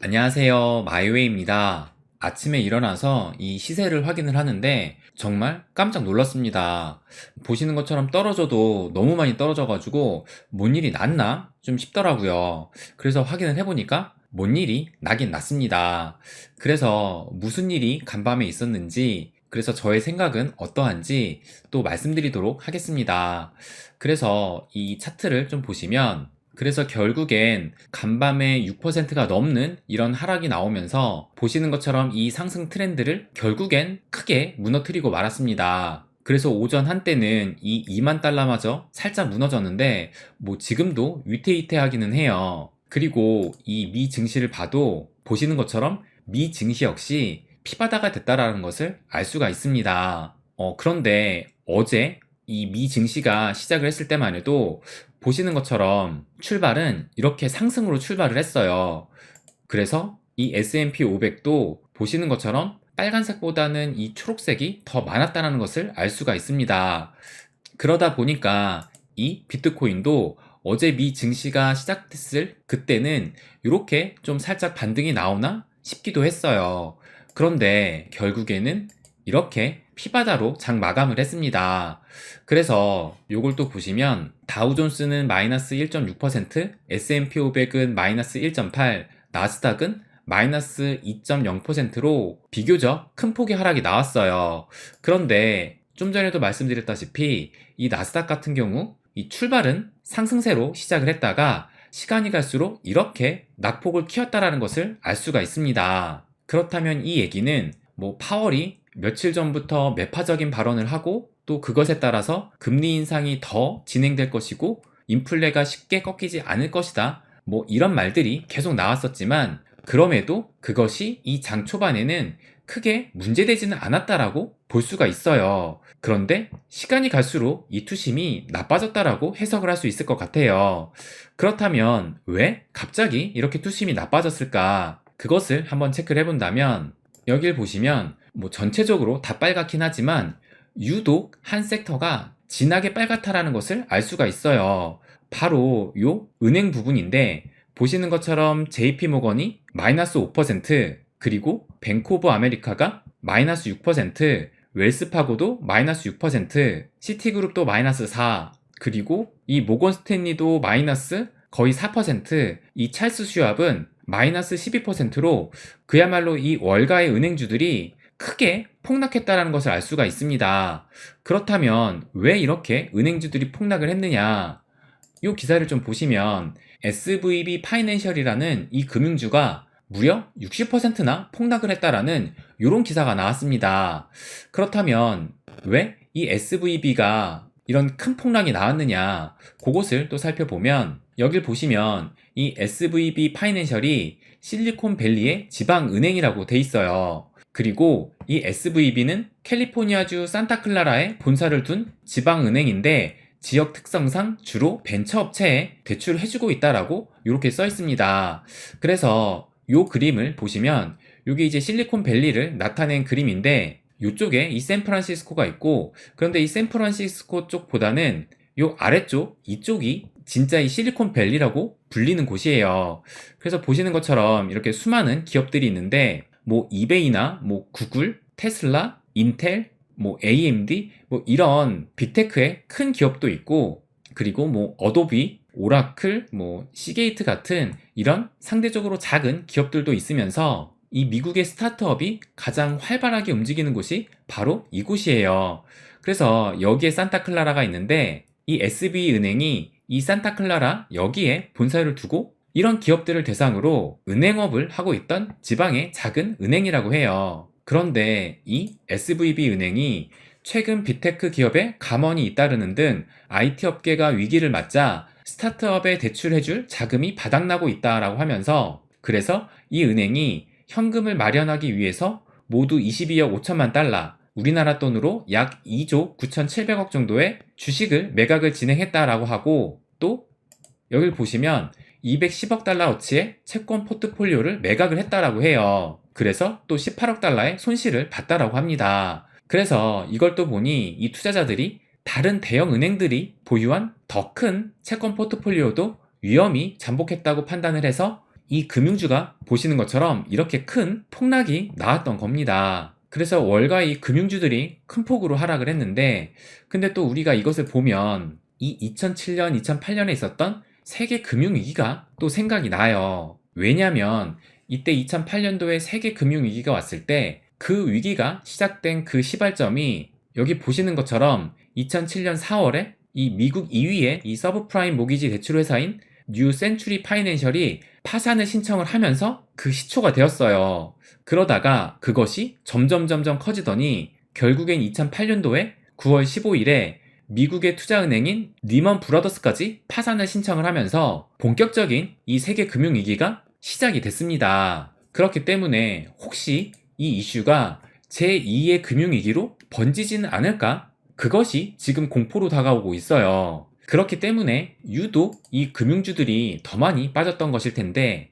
안녕하세요. 마이웨이입니다. 아침에 일어나서 이 시세를 확인을 하는데 정말 깜짝 놀랐습니다. 보시는 것처럼 떨어져도 너무 많이 떨어져가지고 뭔 일이 났나 좀 싶더라고요. 그래서 확인을 해보니까 뭔 일이 나긴 났습니다. 그래서 무슨 일이 간밤에 있었는지, 그래서 저의 생각은 어떠한지 또 말씀드리도록 하겠습니다. 그래서 이 차트를 좀 보시면, 그래서 결국엔 간밤에 6%가 넘는 이런 하락이 나오면서 보시는 것처럼 이 상승 트렌드를 결국엔 크게 무너뜨리고 말았습니다. 그래서 오전 한때는 이 2만 달러마저 살짝 무너졌는데 뭐 지금도 위태위태하기는 해요. 그리고 이 미 증시를 봐도 보시는 것처럼 미 증시 역시 피바다가 됐다라는 것을 알 수가 있습니다. 그런데 어제 이 미 증시가 시작을 했을 때만 해도 보시는 것처럼 출발은 이렇게 상승으로 출발을 했어요. 그래서 이 S&P 500도 보시는 것처럼 빨간색보다는 이 초록색이 더 많았다는 것을 알 수가 있습니다. 그러다 보니까 이 비트코인도 어제 미 증시가 시작됐을 그때는 이렇게 좀 살짝 반등이 나오나 싶기도 했어요. 그런데 결국에는 이렇게 피바다로 장 마감을 했습니다. 그래서 요걸 또 보시면 다우존스는 마이너스 1.6%, S&P 500은 마이너스 1.8%, 나스닥은 마이너스 2.0%로 비교적 큰 폭의 하락이 나왔어요. 그런데 좀 전에도 말씀드렸다시피 이 나스닥 같은 경우 이 출발은 상승세로 시작을 했다가 시간이 갈수록 이렇게 낙폭을 키웠다라는 것을 알 수가 있습니다. 그렇다면 이 얘기는 뭐 파월이 며칠 전부터 매파적인 발언을 하고 또 그것에 따라서 금리 인상이 더 진행될 것이고 인플레가 쉽게 꺾이지 않을 것이다. 뭐 이런 말들이 계속 나왔었지만 그럼에도 그것이 이 장 초반에는 크게 문제되지는 않았다라고 볼 수가 있어요. 그런데 시간이 갈수록 이 투심이 나빠졌다라고 해석을 할 수 있을 것 같아요. 그렇다면 왜 갑자기 이렇게 투심이 나빠졌을까? 그것을 한번 체크를 해본다면 여길 보시면 뭐 전체적으로 다 빨갛긴 하지만 유독 한 섹터가 진하게 빨갛다라는 것을 알 수가 있어요. 바로 요 은행 부분인데 보시는 것처럼 JP모건이 마이너스 5%, 그리고 뱅크 오브 아메리카가 마이너스 6%, 웰스파고도 마이너스 6%, 시티그룹도 마이너스 4, 그리고 이 모건 스탠리도 마이너스 거의 4%, 이 찰스 슈왑은 마이너스 12%로 그야말로 이 월가의 은행주들이 크게 폭락했다는 것을 알 수가 있습니다. 그렇다면 왜 이렇게 은행주들이 폭락을 했느냐? 이 기사를 좀 보시면 SVB 파이낸셜이라는 이 금융주가 무려 60%나 폭락을 했다라는 이런 기사가 나왔습니다. 그렇다면 왜 이 SVB가 이런 큰 폭락이 나왔느냐? 그것을 또 살펴보면 여길 보시면 이 SVB 파이낸셜이 실리콘밸리의 지방은행이라고 돼 있어요. 그리고 이 SVB는 캘리포니아주 산타클라라에 본사를 둔 지방은행인데 지역 특성상 주로 벤처업체에 대출을 해주고 있다라고 이렇게 써 있습니다. 그래서 이 그림을 보시면 이게 이제 실리콘밸리를 나타낸 그림인데 이쪽에 이 샌프란시스코가 있고, 그런데 이 샌프란시스코 쪽보다는 이 아래쪽 이쪽이 진짜 이 실리콘밸리라고 불리는 곳이에요. 그래서 보시는 것처럼 이렇게 수많은 기업들이 있는데 뭐 이베이나 뭐 구글, 테슬라, 인텔, 뭐 AMD 뭐 이런 빅테크의 큰 기업도 있고, 그리고 뭐 어도비, 오라클, 뭐 시게이트 같은 이런 상대적으로 작은 기업들도 있으면서 이 미국의 스타트업이 가장 활발하게 움직이는 곳이 바로 이곳이에요. 그래서 여기에 산타클라라가 있는데 이 SB은행이 이 산타클라라 여기에 본사를 두고 이런 기업들을 대상으로 은행업을 하고 있던 지방의 작은 은행이라고 해요. 그런데 이 SVB 은행이 최근 빅테크 기업에 감원이 잇따르는 등 IT 업계가 위기를 맞자 스타트업에 대출해줄 자금이 바닥나고 있다라고 하면서, 그래서 이 은행이 현금을 마련하기 위해서 모두 22억 5천만 달러, 우리나라 돈으로 약 2조 9,700억 정도의 주식을 매각을 진행했다라고 하고, 또 여길 보시면 210억 달러어치의 채권 포트폴리오를 매각을 했다라고 해요. 그래서 또 18억 달러의 손실을 봤다라고 합니다. 그래서 이걸 또 보니 이 투자자들이 다른 대형 은행들이 보유한 더 큰 채권 포트폴리오도 위험이 잠복했다고 판단을 해서 이 금융주가 보시는 것처럼 이렇게 큰 폭락이 나왔던 겁니다. 그래서 월가 이 금융주들이 큰 폭으로 하락을 했는데, 근데 또 우리가 이것을 보면 이 2007년, 2008년에 있었던 세계 금융위기가 또 생각이 나요. 왜냐면 이때 2008년도에 세계 금융위기가 왔을 때 그 위기가 시작된 그 시발점이 여기 보시는 것처럼 2007년 4월에 이 미국 2위의 이 서브프라임 모기지 대출 회사인 뉴 센츄리 파이낸셜이 파산을 신청을 하면서 그 시초가 되었어요. 그러다가 그것이 점점 커지더니 결국엔 2008년도에 9월 15일에 미국의 투자은행인 리먼 브라더스까지 파산을 신청을 하면서 본격적인 이 세계 금융위기가 시작이 됐습니다. 그렇기 때문에 혹시 이 이슈가 제2의 금융위기로 번지지는 않을까? 그것이 지금 공포로 다가오고 있어요. 그렇기 때문에 유독 이 금융주들이 더 많이 빠졌던 것일 텐데,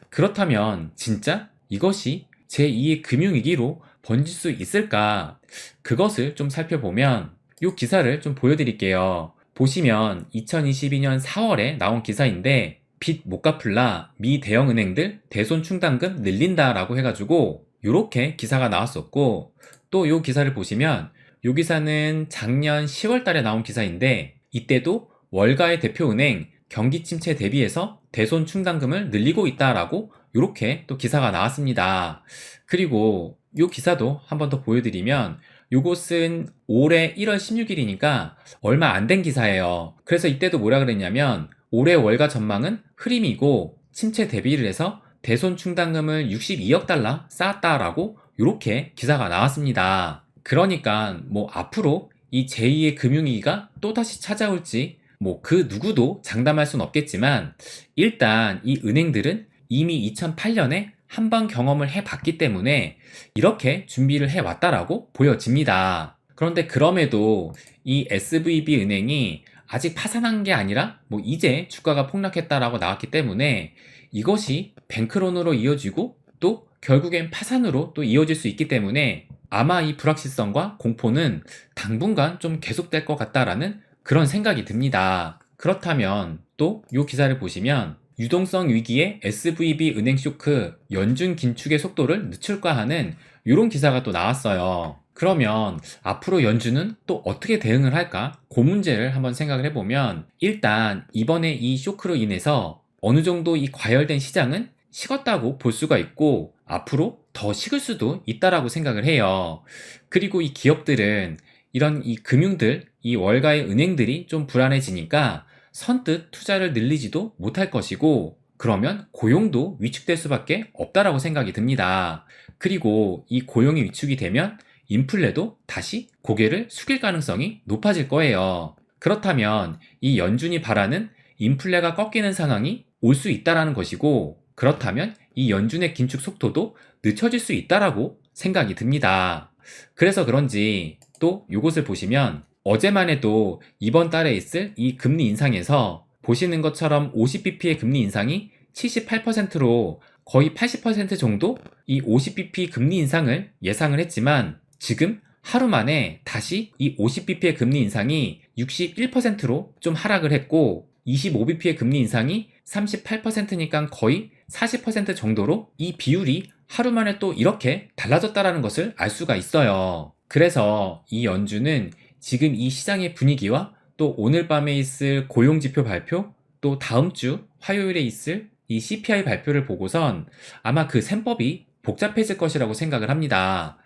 그렇다면 진짜 이것이 제2의 금융위기로 번질 수 있을까? 그것을 좀 살펴보면 이 기사를 좀 보여드릴게요. 보시면 2022년 4월에 나온 기사인데, 빚 못 갚을라 미 대형은행들 대손 충당금 늘린다 라고 해가지고 이렇게 기사가 나왔었고, 또 이 기사를 보시면 이 기사는 작년 10월 달에 나온 기사인데, 이때도 월가의 대표은행 경기 침체 대비해서 대손 충당금을 늘리고 있다라고 이렇게 또 기사가 나왔습니다. 그리고 이 기사도 한 번 더 보여드리면, 요것은 올해 1월 16일이니까 얼마 안 된 기사예요. 그래서 이때도 뭐라 그랬냐면 올해 월가 전망은 흐림이고 침체 대비를 해서 대손 충당금을 62억 달러 쌓았다라고 이렇게 기사가 나왔습니다. 그러니까 뭐 앞으로 이 제2의 금융위기가 또다시 찾아올지 뭐 그 누구도 장담할 순 없겠지만, 일단 이 은행들은 이미 2008년에 한 번 경험을 해봤기 때문에 이렇게 준비를 해왔다라고 보여집니다. 그런데 그럼에도 이 SVB 은행이 아직 파산한 게 아니라 뭐 이제 주가가 폭락했다라고 나왔기 때문에 이것이 뱅크런으로 이어지고 또 결국엔 파산으로 또 이어질 수 있기 때문에 아마 이 불확실성과 공포는 당분간 좀 계속될 것 같다라는 그런 생각이 듭니다. 그렇다면 또 이 기사를 보시면 유동성 위기에 SVB 은행 쇼크 연준 긴축의 속도를 늦출까 하는 이런 기사가 또 나왔어요. 그러면 앞으로 연준은 또 어떻게 대응을 할까? 그 문제를 한번 생각을 해보면, 일단 이번에 이 쇼크로 인해서 어느 정도 이 과열된 시장은 식었다고 볼 수가 있고 앞으로 더 식을 수도 있다라고 생각을 해요. 그리고 이 기업들은 이런 이 금융들, 이 월가의 은행들이 좀 불안해지니까 선뜻 투자를 늘리지도 못할 것이고, 그러면 고용도 위축될 수밖에 없다라고 생각이 듭니다. 그리고 이 고용이 위축이 되면 인플레도 다시 고개를 숙일 가능성이 높아질 거예요. 그렇다면 이 연준이 바라는 인플레가 꺾이는 상황이 올 수 있다라는 것이고, 그렇다면 이 연준의 긴축 속도도 늦춰질 수 있다라고 생각이 듭니다. 그래서 그런지 또 이것을 보시면 어제만 해도 이번 달에 있을 이 금리 인상에서 보시는 것처럼 50bp의 금리 인상이 78%로 거의 80% 정도 이 50bp 금리 인상을 예상을 했지만, 지금 하루 만에 다시 이 50bp의 금리 인상이 61%로 좀 하락을 했고, 25bp의 금리 인상이 38%니까 거의 40% 정도로 이 비율이 하루 만에 또 이렇게 달라졌다는 것을 알 수가 있어요. 그래서 이 연준은 지금 이 시장의 분위기와 또 오늘 밤에 있을 고용지표 발표, 또 다음 주 화요일에 있을 이 CPI 발표를 보고선 아마 그 셈법이 복잡해질 것이라고 생각을 합니다.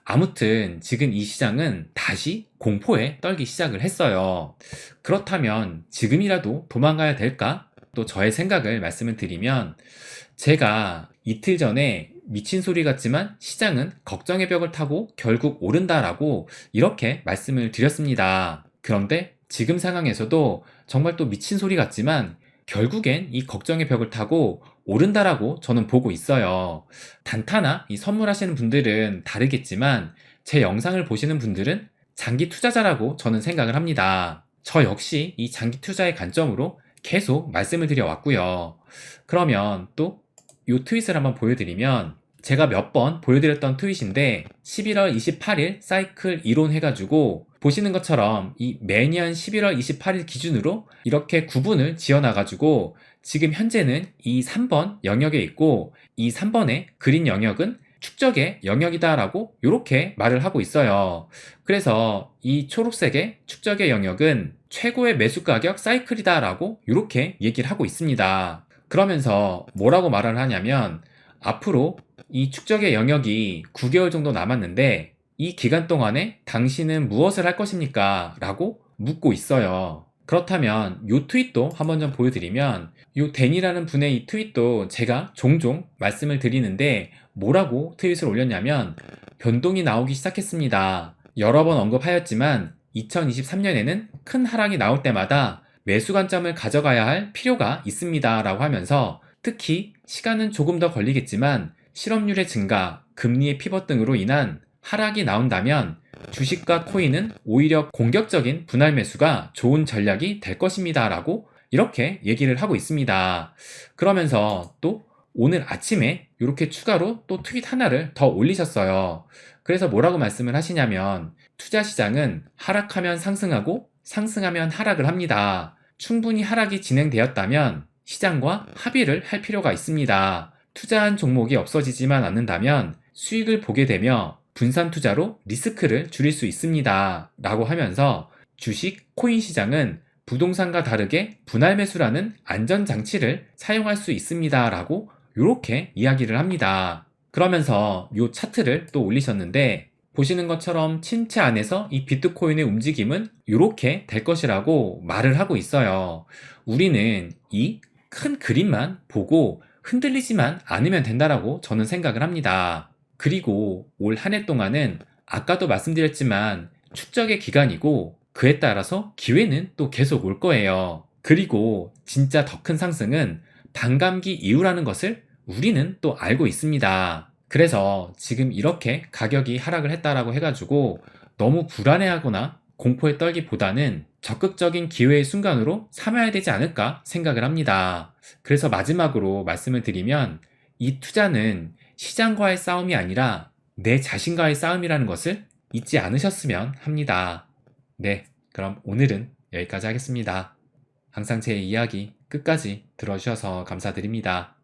아무튼 지금 이 시장은 다시 공포에 떨기 시작을 했어요. 그렇다면 지금이라도 도망가야 될까? 또 저의 생각을 말씀을 드리면, 제가 이틀 전에 미친 소리 같지만 시장은 걱정의 벽을 타고 결국 오른다라고 이렇게 말씀을 드렸습니다. 그런데 지금 상황에서도 정말 또 미친 소리 같지만 결국엔 이 걱정의 벽을 타고 오른다라고 저는 보고 있어요. 단타나 이 선물하시는 분들은 다르겠지만 제 영상을 보시는 분들은 장기 투자자라고 저는 생각을 합니다. 저 역시 이 장기 투자의 관점으로 계속 말씀을 드려왔고요. 그러면 또 이 트윗을 한번 보여드리면, 제가 몇 번 보여드렸던 트윗인데 11월 28일 사이클 이론 해가지고 보시는 것처럼 이 매년 11월 28일 기준으로 이렇게 구분을 지어놔가지고 지금 현재는 이 3번 영역에 있고 이 3번의 그린 영역은 축적의 영역이다라고 이렇게 말을 하고 있어요. 그래서 이 초록색의 축적의 영역은 최고의 매수 가격 사이클이다라고 이렇게 얘기를 하고 있습니다. 그러면서 뭐라고 말을 하냐면 앞으로 이 축적의 영역이 9개월 정도 남았는데 이 기간 동안에 당신은 무엇을 할 것입니까? 라고 묻고 있어요. 그렇다면 이 트윗도 한번 좀 보여드리면 이 댄이라는 분의 이 트윗도 제가 종종 말씀을 드리는데 뭐라고 트윗을 올렸냐면 변동이 나오기 시작했습니다. 여러 번 언급하였지만 2023년에는 큰 하락이 나올 때마다 매수 관점을 가져가야 할 필요가 있습니다 라고 하면서 특히 시간은 조금 더 걸리겠지만 실업률의 증가, 금리의 피벗 등으로 인한 하락이 나온다면 주식과 코인은 오히려 공격적인 분할 매수가 좋은 전략이 될 것입니다 라고 이렇게 얘기를 하고 있습니다. 그러면서 또 오늘 아침에 이렇게 추가로 또 트윗 하나를 더 올리셨어요. 그래서 뭐라고 말씀을 하시냐면 투자 시장은 하락하면 상승하고 상승하면 하락을 합니다. 충분히 하락이 진행되었다면 시장과 합의를 할 필요가 있습니다. 투자한 종목이 없어지지만 않는다면 수익을 보게 되며 분산 투자로 리스크를 줄일 수 있습니다. 라고 하면서 주식, 코인 시장은 부동산과 다르게 분할 매수라는 안전장치를 사용할 수 있습니다. 라고 이렇게 이야기를 합니다. 그러면서 이 차트를 또 올리셨는데 보시는 것처럼 침체 안에서 이 비트코인의 움직임은 이렇게 될 것이라고 말을 하고 있어요. 우리는 이 큰 그림만 보고 흔들리지만 않으면 된다라고 저는 생각을 합니다. 그리고 올 한 해 동안은 아까도 말씀드렸지만 축적의 기간이고 그에 따라서 기회는 또 계속 올 거예요. 그리고 진짜 더 큰 상승은 반감기 이후라는 것을 우리는 또 알고 있습니다. 그래서 지금 이렇게 가격이 하락을 했다라고 해가지고 너무 불안해하거나 공포에 떨기보다는 적극적인 기회의 순간으로 삼아야 되지 않을까 생각을 합니다. 그래서 마지막으로 말씀을 드리면 이 투자는 시장과의 싸움이 아니라 내 자신과의 싸움이라는 것을 잊지 않으셨으면 합니다. 네, 그럼 오늘은 여기까지 하겠습니다. 항상 제 이야기 끝까지 들어주셔서 감사드립니다.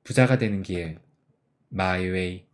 부자가 되는 길, 마이웨이.